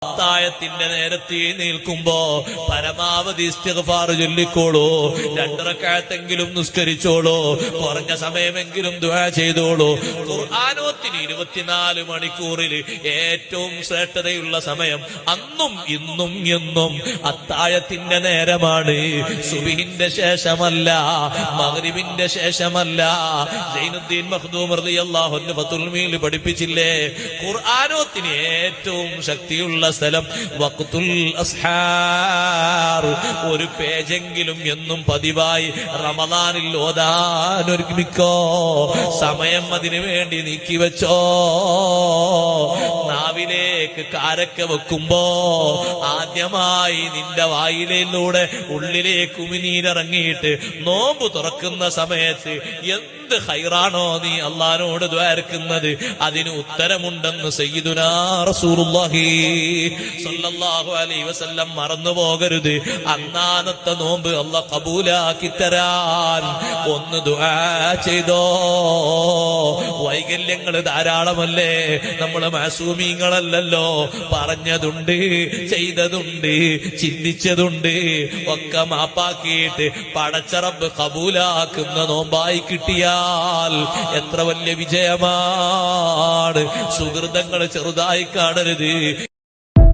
അത്താഴത്തിന്റെ നേരത്തെ നിൽക്കുമ്പോ പരമാവധി ഇസ്തിഗ്ഫാർ ചൊല്ലിക്കോളൂ. 2 റക്അത്തെങ്കിലും നിസ്കരിച്ചോളൂ. കുറഞ്ഞ സമയമെങ്കിലും ദുആ ചെയ്തോളൂ. ഖുർആനോത്തിന് 24 മണിക്കൂറിൽ ഏറ്റവും ശ്രേഷ്ഠതയുള്ള സമയം അന്നും ഇന്നും എന്നും അത്താഴത്തിന്റെ നേരമാണ്. സുബ്ഹിന്റെ ശേഷമല്ല, മഗ്രിബിന്റെ ശേഷമല്ല. സൈനുദ്ദീൻ മഖ്ദൂം റളിയല്ലാഹു അൻഹു ഫതുൽ മീൽ പഠിപ്പിച്ചില്ലേ, ഖുർആനോത്തിന് ഏറ്റവും ശക്തിയുള്ള സ്ഥലം വഖ്തുൽ അസ്ഹാർ. ഒരു പേജെങ്കിലും എന്നും പതിവായി റമദാനിൽ ഓതാൻ ഒരുമിക്കോ. സമയം അതിനു വേണ്ടി നീക്കിവെച്ചോ. നാവിലേക്ക് കാരക്ക വെക്കുമ്പോ ആദ്യമായി നിന്റെ വായിലൂടെ ഉള്ളിലേക്ക് ഉമിനീരിറങ്ങിയിട്ട് നോമ്പ് തുറക്കുന്ന സമയത്ത് എന്ത് ഖൈറാണോ നീ അല്ലാഹുവോട് ദ്വാരക്കുന്നത്, അതിന് ഉത്തരമുണ്ടെന്ന് സയ്യിദുനാ റസൂലുള്ളാഹി സ്വല്ലല്ലാഹു അലൈഹി വസല്ലം മറന്നു പോകരുത്. അന്നാന്നത്തെ നോമ്പ് അല്ലാഹ് കബൂലാക്കി തരാൻ ഒന്ന് ദുആ ചെയ്തോ. വൈകല്യങ്ങൾ ധാരാളമല്ലേ, നമ്മള് മാസൂമീങ്ങളല്ലല്ലോ. പറഞ്ഞതുണ്ട്, ചെയ്തതുണ്ട്, ചിന്തിച്ചതുണ്ട്, ഒക്കെ മാപ്പാക്കിയിട്ട് പടച്ച റബ്ബ് കബൂലാക്കുന്ന നോമ്പായി കിട്ടിയാൽ എത്ര വലിയ വിജയമാണ്. സുഹൃതങ്ങൾ ചെറുതായി കാണരുത്.